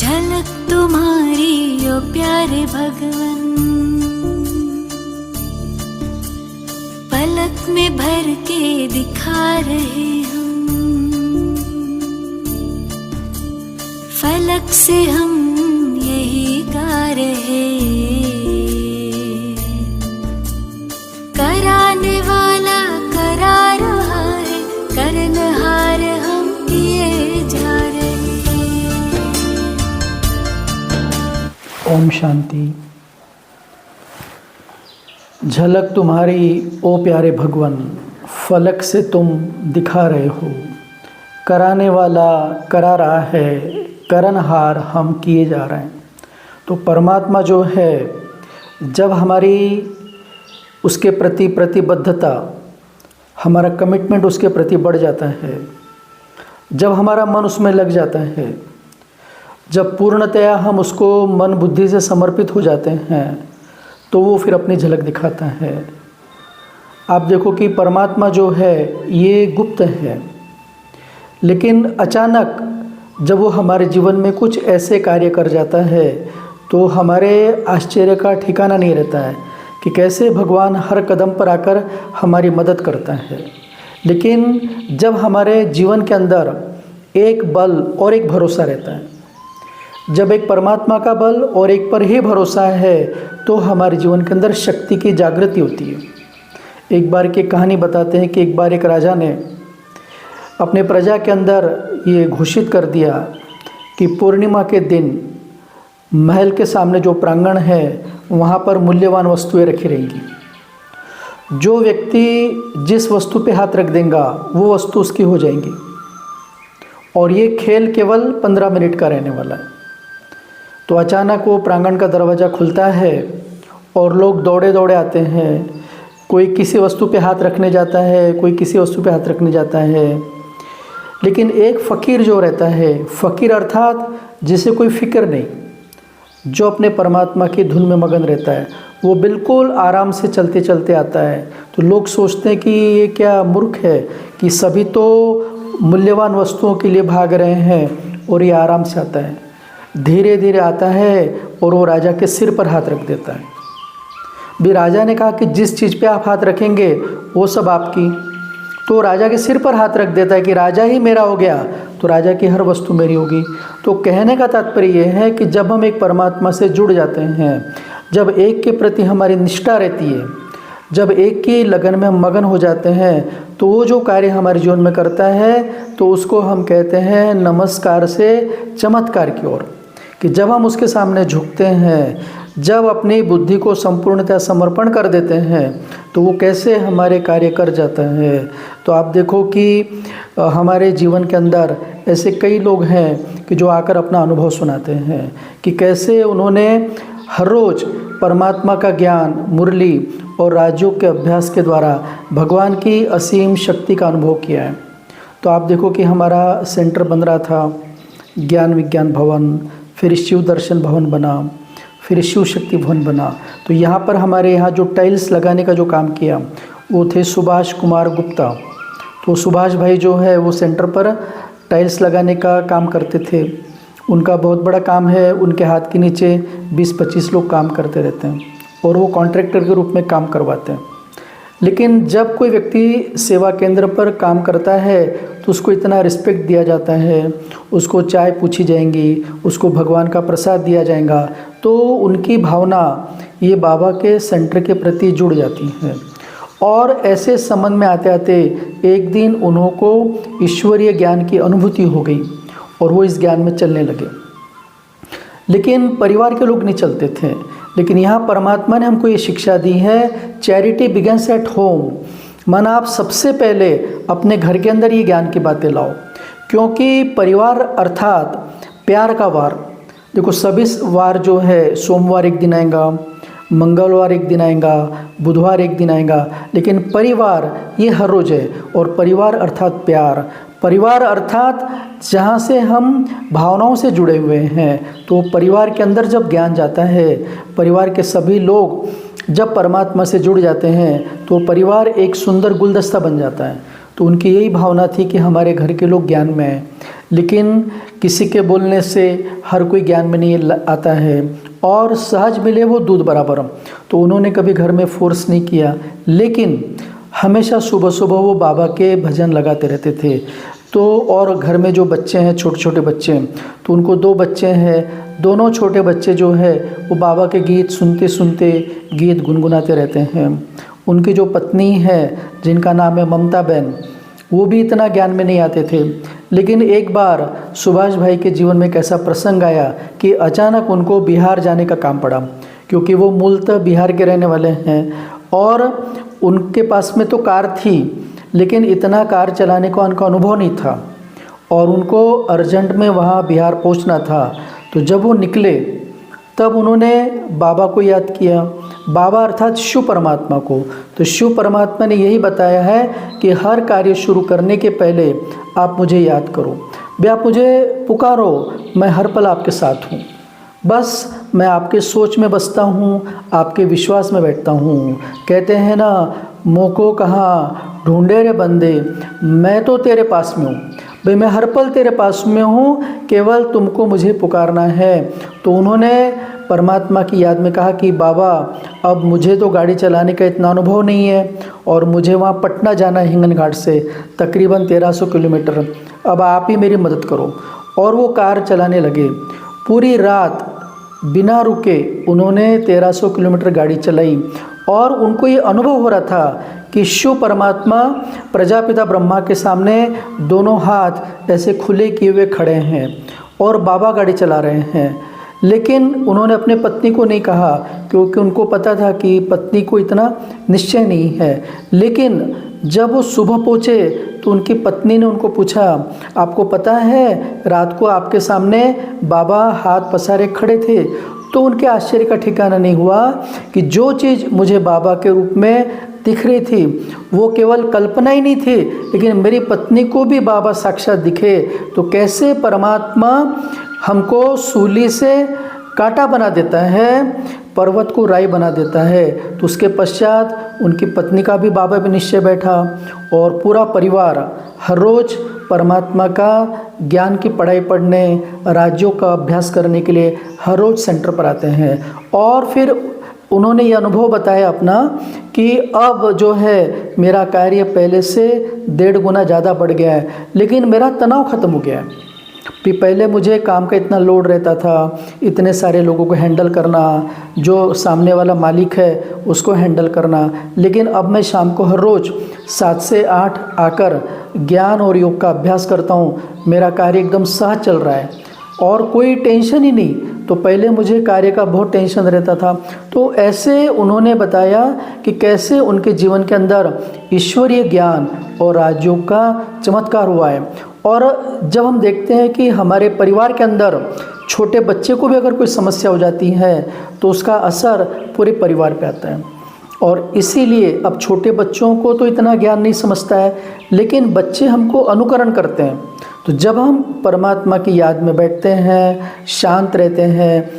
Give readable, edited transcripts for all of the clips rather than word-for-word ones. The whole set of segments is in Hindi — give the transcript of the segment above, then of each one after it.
झलक तुम्हारी ओ प्यारे भगवन, पलक में भर के दिखा रहे हम, फलक से हम यही गा रहे। कराने वाला करा रहा है, करनहार हम किए जा रहे। ओम शांति। झलक तुम्हारी ओ प्यारे भगवन, फलक से तुम दिखा रहे हो, कराने वाला करा रहा है, करनहार हम किए जा रहे हैं। तो परमात्मा जो है, जब हमारी उसके प्रति प्रतिबद्धता, हमारा कमिटमेंट उसके प्रति बढ़ जाता है, जब हमारा मन उसमें लग जाता है, जब पूर्णतया हम उसको मन बुद्धि से समर्पित हो जाते हैं, तो वो फिर अपनी झलक दिखाता है। आप देखो कि परमात्मा जो है ये गुप्त है, लेकिन अचानक जब वो हमारे जीवन में कुछ ऐसे कार्य कर जाता है तो हमारे आश्चर्य का ठिकाना नहीं रहता है कि कैसे भगवान हर कदम पर आकर हमारी मदद करता है। लेकिन जब हमारे जीवन के अंदर एक बल और एक भरोसा रहता है, जब एक परमात्मा का बल और एक पर ही भरोसा है, तो हमारे जीवन के अंदर शक्ति की जागृति होती है। एक बार की कहानी बताते हैं कि एक बार एक राजा ने अपने प्रजा के अंदर ये घोषित कर दिया कि पूर्णिमा के दिन महल के सामने जो प्रांगण है वहाँ पर मूल्यवान वस्तुएं रखी रहेंगी। जो व्यक्ति जिस वस्तु पे हाथ रख देगा वो वस्तु उसकी हो जाएंगी, और ये खेल केवल 15 मिनट का रहने वाला है। तो अचानक वो प्रांगण का दरवाज़ा खुलता है और लोग दौड़े दौड़े आते हैं। कोई किसी वस्तु पे हाथ रखने जाता है, कोई किसी वस्तु पे हाथ रखने जाता है। लेकिन एक फ़कीर जो रहता है, फ़कीर अर्थात जिसे कोई फ़िक्र नहीं, जो अपने परमात्मा की धुन में मगन रहता है, वो बिल्कुल आराम से चलते चलते आता है। तो लोग सोचते हैं कि ये क्या मूर्ख है कि सभी तो मूल्यवान वस्तुओं के लिए भाग रहे हैं और ये आराम से आता है। धीरे धीरे आता है और वो राजा के सिर पर हाथ रख देता है। भी राजा ने कहा कि जिस चीज़ पे आप हाथ रखेंगे वो सब आपकी। तो राजा के सिर पर हाथ रख देता है कि राजा ही मेरा हो गया तो राजा की हर वस्तु मेरी होगी। तो कहने का तात्पर्य ये है कि जब हम एक परमात्मा से जुड़ जाते हैं, जब एक के प्रति हमारी निष्ठा रहती है, जब एक की लगन में हम मगन हो जाते हैं, तो वो जो कार्य हमारे जीवन में करता है तो उसको हम कहते हैं नमस्कार से चमत्कार की ओर। कि जब हम उसके सामने झुकते हैं, जब अपनी बुद्धि को संपूर्णतः समर्पण कर देते हैं, तो वो कैसे हमारे कार्य कर जाता है। तो आप देखो कि हमारे जीवन के अंदर ऐसे कई लोग हैं कि जो आकर अपना अनुभव सुनाते हैं कि कैसे उन्होंने हर रोज़ परमात्मा का ज्ञान, मुरली और राजयोग के अभ्यास के द्वारा भगवान की असीम शक्ति का अनुभव किया है। तो आप देखो कि हमारा सेंटर बन रहा था, ज्ञान विज्ञान भवन, फिर शिव दर्शन भवन बना, फिर शिव शक्ति भवन बना। तो यहाँ पर हमारे यहाँ जो टाइल्स लगाने का जो काम किया वो थे सुभाष कुमार गुप्ता। तो सुभाष भाई जो है वो सेंटर पर टाइल्स लगाने का काम करते थे। उनका बहुत बड़ा काम है, उनके हाथ के नीचे 20-25 लोग काम करते रहते हैं और वो कॉन्ट्रैक्टर के रूप में काम करवाते हैं। लेकिन जब कोई व्यक्ति सेवा केंद्र पर काम करता है तो उसको इतना रिस्पेक्ट दिया जाता है, उसको चाय पूछी जाएंगी, उसको भगवान का प्रसाद दिया जाएगा, तो उनकी भावना ये बाबा के सेंटर के प्रति जुड़ जाती है। और ऐसे संबंध में आते आते एक दिन उनको ईश्वरीय ज्ञान की अनुभूति हो गई और वो इस ज्ञान में चलने लगे। लेकिन परिवार के लोग नहीं चलते थे। लेकिन यहाँ परमात्मा ने हमको ये शिक्षा दी है, चैरिटी बिगन्स एट होम। माना आप सबसे पहले अपने घर के अंदर ये ज्ञान की बातें लाओ, क्योंकि परिवार अर्थात प्यार का वार। देखो सभी वार जो है, सोमवार एक दिन आएगा, मंगलवार एक दिन आएगा, बुधवार एक दिन आएगा, लेकिन परिवार ये हर रोज़ है। और परिवार अर्थात प्यार, परिवार अर्थात जहाँ से हम भावनाओं से जुड़े हुए हैं। तो परिवार के अंदर जब ज्ञान जाता है, परिवार के सभी लोग जब परमात्मा से जुड़ जाते हैं, तो परिवार एक सुंदर गुलदस्ता बन जाता है। तो उनकी यही भावना थी कि हमारे घर के लोग ज्ञान में हैं, लेकिन किसी के बोलने से हर कोई ज्ञान में नहीं आता है, और सहज मिले वो दूध बराबर। तो उन्होंने कभी घर में फोर्स नहीं किया, लेकिन हमेशा सुबह सुबह वो बाबा के भजन लगाते रहते थे। तो और घर में जो बच्चे हैं, छोटे छोटे बच्चे, तो उनको 2 बच्चे हैं, दोनों छोटे बच्चे जो है वो बाबा के गीत सुनते सुनते गीत गुनगुनाते रहते हैं। उनकी जो पत्नी है जिनका नाम है ममता बहन, वो भी इतना ज्ञान में नहीं आते थे, लेकिन एक बार सुभाष भाई के जीवन में एक ऐसा प्रसंग आया कि अचानक उनको बिहार जाने का काम पड़ा, क्योंकि वो मूलतः बिहार के रहने वाले हैं और उनके पास में तो कार थी, लेकिन इतना कार चलाने का उनका अनुभव नहीं था और उनको अर्जेंट में वहाँ बिहार पहुँचना था। तो जब वो निकले तब उन्होंने बाबा को याद किया, बाबा अर्थात शिव परमात्मा को। तो शिव परमात्मा ने यही बताया है कि हर कार्य शुरू करने के पहले आप मुझे याद करो, भाई आप मुझे पुकारो, मैं हर पल आपके साथ हूँ। बस मैं आपके सोच में बसता हूँ, आपके विश्वास में बैठता हूँ। कहते हैं ना, मोको कहाँ ढूंढे रे बंदे, मैं तो तेरे पास में हूँ भाई, मैं हर पल तेरे पास में हूँ, केवल तुमको मुझे पुकारना है। तो उन्होंने परमात्मा की याद में कहा कि बाबा अब मुझे तो गाड़ी चलाने का इतना अनुभव नहीं है और मुझे वहाँ पटना जाना है हिंगन घाट से तकरीबन 1300 किलोमीटर, अब आप ही मेरी मदद करो। और वो कार चलाने लगे, पूरी रात बिना रुके उन्होंने 1300 किलोमीटर गाड़ी चलाई और उनको ये अनुभव हो रहा था कि शिव परमात्मा प्रजापिता ब्रह्मा के सामने दोनों हाथ ऐसे खुले किए हुए खड़े हैं और बाबा गाड़ी चला रहे हैं। लेकिन उन्होंने अपने पत्नी को नहीं कहा, क्योंकि उनको पता था कि पत्नी को इतना निश्चय नहीं है। लेकिन जब वो सुबह पहुँचे तो उनकी पत्नी ने उनको पूछा, आपको पता है रात को आपके सामने बाबा हाथ पसारे खड़े थे? तो उनके आश्चर्य का ठिकाना नहीं हुआ कि जो चीज़ मुझे बाबा के रूप में दिख रही थी वो केवल कल्पना ही नहीं थी, लेकिन मेरी पत्नी को भी बाबा साक्षात दिखे। तो कैसे परमात्मा हमको सूली से कांटा बना देता है, पर्वत को राई बना देता है। तो उसके पश्चात उनकी पत्नी का भी बाबा भी निश्चय बैठा और पूरा परिवार हर रोज़ परमात्मा का ज्ञान की पढ़ाई पढ़ने, राज्यों का अभ्यास करने के लिए हर रोज़ सेंटर पर आते हैं। और फिर उन्होंने ये अनुभव बताया अपना कि अब जो है मेरा कार्य पहले से 1.5 गुना ज़्यादा बढ़ गया है, लेकिन मेरा तनाव ख़त्म हो गया है। कि पहले मुझे काम का इतना लोड रहता था, इतने सारे लोगों को हैंडल करना, जो सामने वाला मालिक है उसको हैंडल करना, लेकिन अब मैं शाम को हर रोज़ 7 से 8 आकर ज्ञान और योग का अभ्यास करता हूँ। मेरा कार्य एकदम सहज चल रहा है और कोई टेंशन ही नहीं। तो पहले मुझे कार्य का बहुत टेंशन रहता था। तो ऐसे उन्होंने बताया कि कैसे उनके जीवन के अंदर ईश्वरीय ज्ञान और राजयोग का चमत्कार हुआ है। और जब हम देखते हैं कि हमारे परिवार के अंदर छोटे बच्चे को भी अगर कोई समस्या हो जाती है तो उसका असर पूरे परिवार पे आता है। और इसीलिए अब छोटे बच्चों को तो इतना ज्ञान नहीं समझता है, लेकिन बच्चे हमको अनुकरण करते हैं। तो जब हम परमात्मा की याद में बैठते हैं, शांत रहते हैं,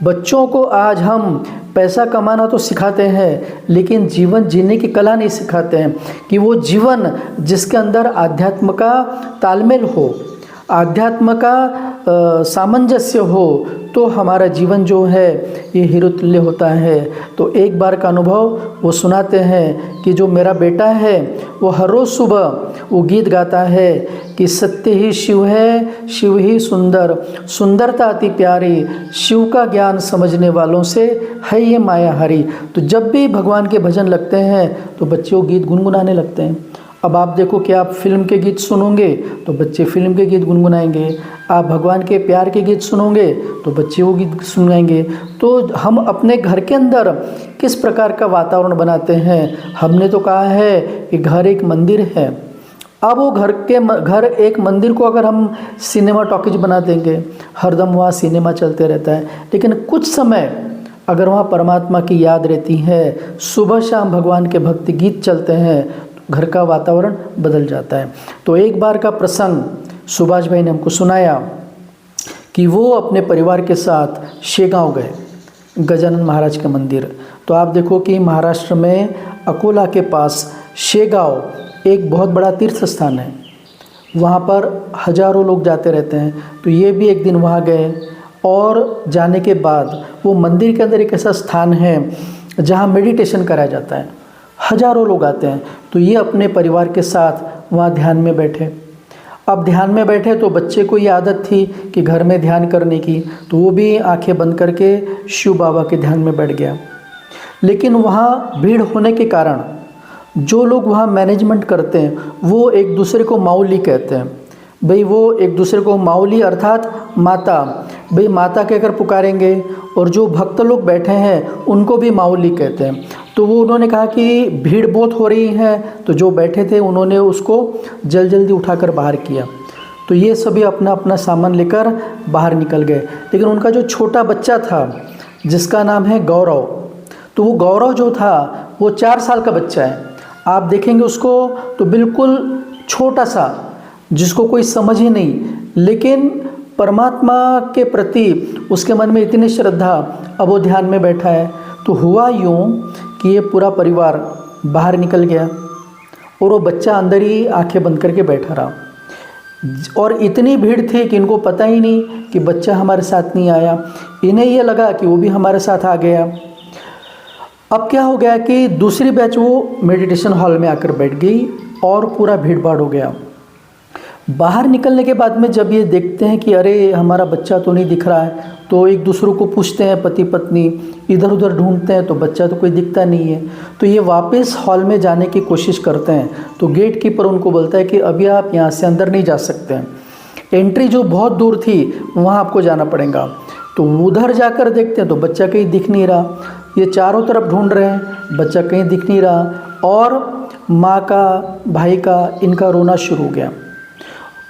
बच्चों को आज हम पैसा कमाना तो सिखाते हैं, लेकिन जीवन जीने की कला नहीं सिखाते हैं कि वो जीवन जिसके अंदर आध्यात्म का तालमेल हो, आध्यात्म का सामंजस्य हो, तो हमारा जीवन जो है ये हीरोतुल्य होता है। तो एक बार का अनुभव वो सुनाते हैं कि जो मेरा बेटा है वो हर रोज़ सुबह वो गीत गाता है कि सत्य ही शिव है, शिव ही सुंदर, सुंदरता अति प्यारी, शिव का ज्ञान समझने वालों से है ये माया हरी। तो जब भी भगवान के भजन लगते हैं तो बच्चे वो गीत गुनगुनाने लगते हैं। अब आप देखो कि आप फिल्म के गीत सुनोगे तो बच्चे फिल्म के गीत गुनगुनाएंगे, आप भगवान के प्यार के गीत सुनोगे तो बच्चे वो गीत सुनाएंगे। तो हम अपने घर के अंदर किस प्रकार का वातावरण बनाते हैं? हमने तो कहा है कि घर एक मंदिर है। अब वो घर एक मंदिर को अगर हम सिनेमा टॉकीज बना देंगे, हरदम वहाँ सिनेमा चलते रहता है, लेकिन कुछ समय अगर वहाँ परमात्मा की याद रहती है, सुबह शाम भगवान के भक्ति गीत चलते हैं, घर का वातावरण बदल जाता है। तो एक बार का प्रसंग सुभाष भाई ने हमको सुनाया कि वो अपने परिवार के साथ शेगांव गए, गजानन महाराज के मंदिर। तो आप देखो कि महाराष्ट्र में अकोला के पास शेगांव एक बहुत बड़ा तीर्थ स्थान है, वहाँ पर हजारों लोग जाते रहते हैं। तो ये भी एक दिन वहाँ गए और जाने के बाद वो मंदिर के अंदर एक ऐसा स्थान है जहाँ मेडिटेशन कराया जाता है, हजारों लोग आते हैं। तो ये अपने परिवार के साथ वहाँ ध्यान में बैठे। अब ध्यान में बैठे तो बच्चे को ये आदत थी कि घर में ध्यान करने की, तो वो भी आंखें बंद करके शिव बाबा के ध्यान में बैठ गया। लेकिन वहाँ भीड़ होने के कारण जो लोग वहाँ मैनेजमेंट करते हैं वो एक दूसरे को माऊली कहते हैं। भाई वो एक दूसरे को माऊली अर्थात माता, भाई माता कहकर पुकारेंगे, और जो भक्त लोग बैठे हैं उनको भी माऊली कहते हैं। तो वो उन्होंने कहा कि भीड़ बहुत हो रही है, तो जो बैठे थे उन्होंने उसको जल्दी उठाकर बाहर किया। तो ये सभी अपना अपना सामान लेकर बाहर निकल गए। लेकिन उनका जो छोटा बच्चा था जिसका नाम है गौरव, तो वो गौरव जो था वो 4 साल का बच्चा है। आप देखेंगे उसको तो बिल्कुल छोटा सा, जिसको कोई समझ ही नहीं, लेकिन परमात्मा के प्रति उसके मन में इतनी श्रद्धा, अब वो ध्यान में बैठा है। तो हुआ यूँ कि ये पूरा परिवार बाहर निकल गया और वो बच्चा अंदर ही आंखें बंद करके बैठा रहा। और इतनी भीड़ थी कि इनको पता ही नहीं कि बच्चा हमारे साथ नहीं आया। इन्हें ये लगा कि वो भी हमारे साथ आ गया। अब क्या हो गया कि दूसरी बैच वो मेडिटेशन हॉल में आकर बैठ गई और पूरा भीड़ भाड़ हो गया। बाहर निकलने के बाद में जब ये देखते हैं कि अरे हमारा बच्चा तो नहीं दिख रहा है, तो एक दूसरे को पूछते हैं, पति पत्नी इधर उधर ढूंढते हैं, तो बच्चा तो कोई दिखता नहीं है। तो ये वापस हॉल में जाने की कोशिश करते हैं। तो गेट कीपर उनको बोलता है कि अभी आप यहाँ से अंदर नहीं जा सकते हैं, एंट्री जो बहुत दूर थी वहाँ आपको जाना पड़ेगा। तो उधर जाकर देखते हैं तो बच्चा कहीं दिख नहीं रहा। ये चारों तरफ ढूंढ रहे हैं, बच्चा कहीं दिख नहीं रहा। और माँ का, भाई का, इनका रोना शुरू हो गया,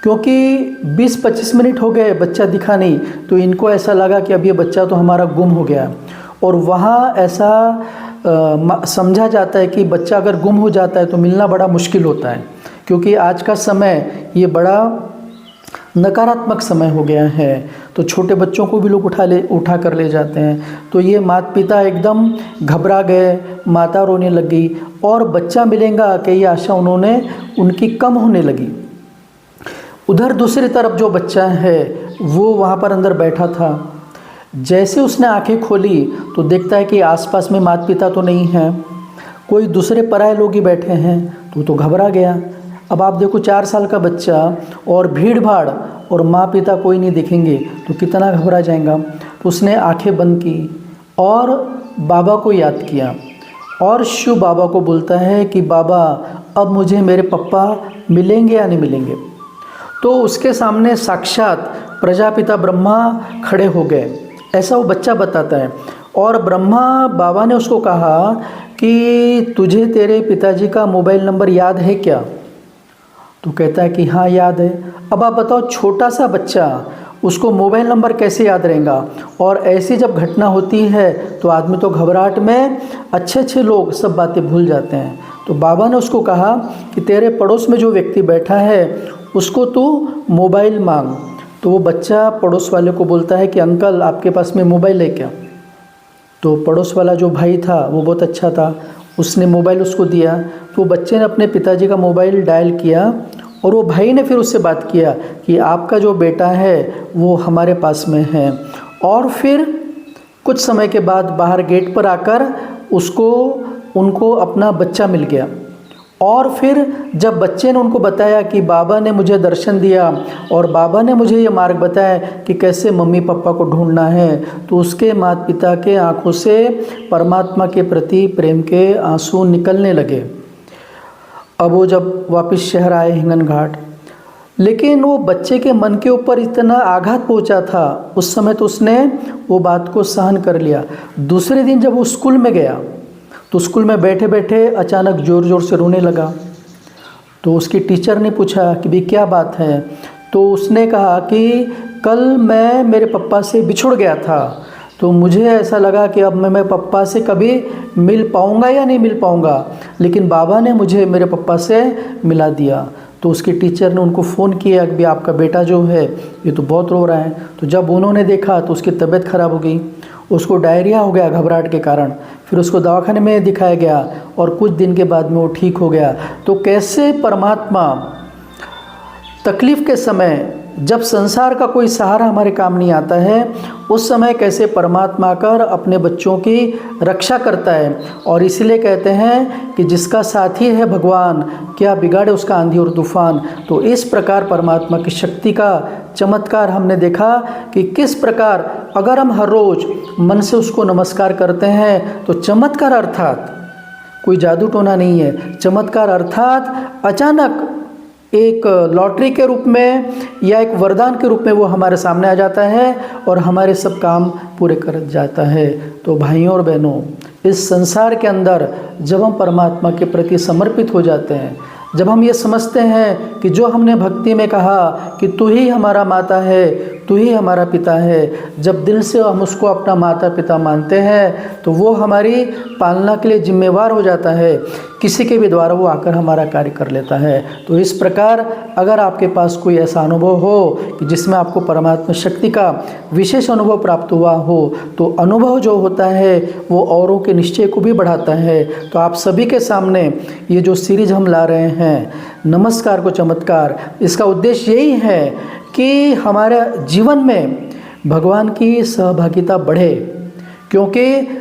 क्योंकि 20-25 मिनट हो गए बच्चा दिखा नहीं। तो इनको ऐसा लगा कि अब ये बच्चा तो हमारा गुम हो गया। और वहाँ ऐसा समझा जाता है कि बच्चा अगर गुम हो जाता है तो मिलना बड़ा मुश्किल होता है, क्योंकि आज का समय ये बड़ा नकारात्मक समय हो गया है। तो छोटे बच्चों को भी लोग उठा कर ले जाते हैं। तो ये माता पिता एकदम घबरा गए, माता रोने लगी और बच्चा मिलेगा कई आशा उनकी कम होने लगी। उधर दूसरी तरफ जो बच्चा है वो वहाँ पर अंदर बैठा था। जैसे उसने आंखें खोली तो देखता है कि आसपास में माता पिता तो नहीं हैं, कोई दूसरे पराये लोग ही बैठे हैं। तो घबरा गया। अब आप देखो 4 साल का बच्चा और भीड़ भाड़ और माँ पिता कोई नहीं दिखेंगे तो कितना घबरा जाएगा। तो उसने आंखें बंद की और बाबा को याद किया और शिव बाबा को बोलता है कि बाबा अब मुझे मेरे पापा मिलेंगे या नहीं मिलेंगे। तो उसके सामने साक्षात प्रजापिता ब्रह्मा खड़े हो गए, ऐसा वो बच्चा बताता है। और ब्रह्मा बाबा ने उसको कहा कि तुझे तेरे पिताजी का मोबाइल नंबर याद है क्या? तो कहता है कि हाँ याद है। अब आप बताओ, छोटा सा बच्चा, उसको मोबाइल नंबर कैसे याद रहेगा? और ऐसी जब घटना होती है तो आदमी तो घबराहट में अच्छे लोग सब बातें भूल जाते हैं। तो बाबा ने उसको कहा कि तेरे पड़ोस में जो व्यक्ति बैठा है उसको तू मोबाइल मांग। तो वो बच्चा पड़ोस वाले को बोलता है कि अंकल आपके पास में मोबाइल है क्या? तो पड़ोस वाला जो भाई था वो बहुत अच्छा था, उसने मोबाइल उसको दिया। तो बच्चे ने अपने पिताजी का मोबाइल डायल किया और वो भाई ने फिर उससे बात किया कि आपका जो बेटा है वो हमारे पास में है। और फिर कुछ समय के बाद बाहर गेट पर आकर उनको अपना बच्चा मिल गया। और फिर जब बच्चे ने उनको बताया कि बाबा ने मुझे दर्शन दिया और बाबा ने मुझे ये मार्ग बताया कि कैसे मम्मी पापा को ढूंढना है, तो उसके माता पिता के आंखों से परमात्मा के प्रति प्रेम के आंसू निकलने लगे। अब वो जब वापस शहर आए हिंगन घाट, लेकिन वो बच्चे के मन के ऊपर इतना आघात पहुंचा था उस समय, तो उसने वो बात को सहन कर लिया। दूसरे दिन जब वो स्कूल में गया तो स्कूल में बैठे बैठे अचानक ज़ोर ज़ोर से रोने लगा। तो उसकी टीचर ने पूछा कि भाई क्या बात है? तो उसने कहा कि कल मैं मेरे पापा से बिछुड़ गया था, तो मुझे ऐसा लगा कि अब मैं मेरे पापा से कभी मिल पाऊँगा या नहीं मिल पाऊँगा, लेकिन बाबा ने मुझे मेरे पापा से मिला दिया। तो उसकी टीचर ने उनको फ़ोन किया कि आपका बेटा जो है ये तो बहुत रो रहा है। तो जब उन्होंने देखा तो उसकी तबीयत ख़राब हो गई। उसको डायरिया हो गया घबराहट के कारण, फिर उसको दवाखाने में दिखाया गया और कुछ दिन के बाद में वो ठीक हो गया। तो कैसे परमात्मा तकलीफ़ के समय, जब संसार का कोई सहारा हमारे काम नहीं आता है, उस समय कैसे परमात्मा आकर अपने बच्चों की रक्षा करता है। और इसलिए कहते हैं कि जिसका साथी है भगवान, क्या बिगाड़े उसका आंधी और तूफान। तो इस प्रकार परमात्मा की शक्ति का चमत्कार हमने देखा कि किस प्रकार अगर हम हर रोज़ मन से उसको नमस्कार करते हैं तो चमत्कार अर्थात कोई जादू टोना नहीं है, चमत्कार अर्थात अचानक एक लॉटरी के रूप में या एक वरदान के रूप में वो हमारे सामने आ जाता है और हमारे सब काम पूरे कर जाता है। तो भाइयों और बहनों, इस संसार के अंदर जब हम परमात्मा के प्रति समर्पित हो जाते हैं, जब हम ये समझते हैं कि जो हमने भक्ति में कहा कि तू ही हमारा माता है, तू ही हमारा पिता है, जब दिल से हम उसको अपना माता पिता मानते हैं तो वो हमारी पालना के लिए जिम्मेवार हो जाता है, किसी के भी द्वारा वो आकर हमारा कार्य कर लेता है। तो इस प्रकार अगर आपके पास कोई ऐसा अनुभव हो कि जिसमें आपको परमात्मा शक्ति का विशेष अनुभव प्राप्त हुआ हो, तो अनुभव जो होता है वो औरों के निश्चय को भी बढ़ाता है। तो आप सभी के सामने ये जो सीरीज हम ला रहे हैं, नमस्कार को चमत्कार, इसका उद्देश्य यही है कि हमारे जीवन में भगवान की सहभागिता बढ़े, क्योंकि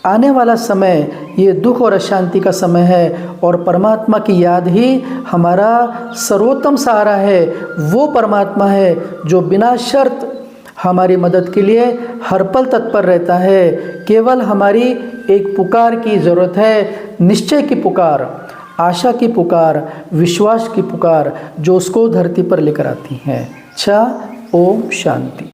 आने वाला समय ये दुख और अशांति का समय है और परमात्मा की याद ही हमारा सर्वोत्तम सहारा है। वो परमात्मा है जो बिना शर्त हमारी मदद के लिए हर पल तत्पर रहता है। केवल हमारी एक पुकार की ज़रूरत है, निश्चय की पुकार, आशा की पुकार, विश्वास की पुकार, जो उसको धरती पर लेकर आती है। अच्छा, ओम शांति।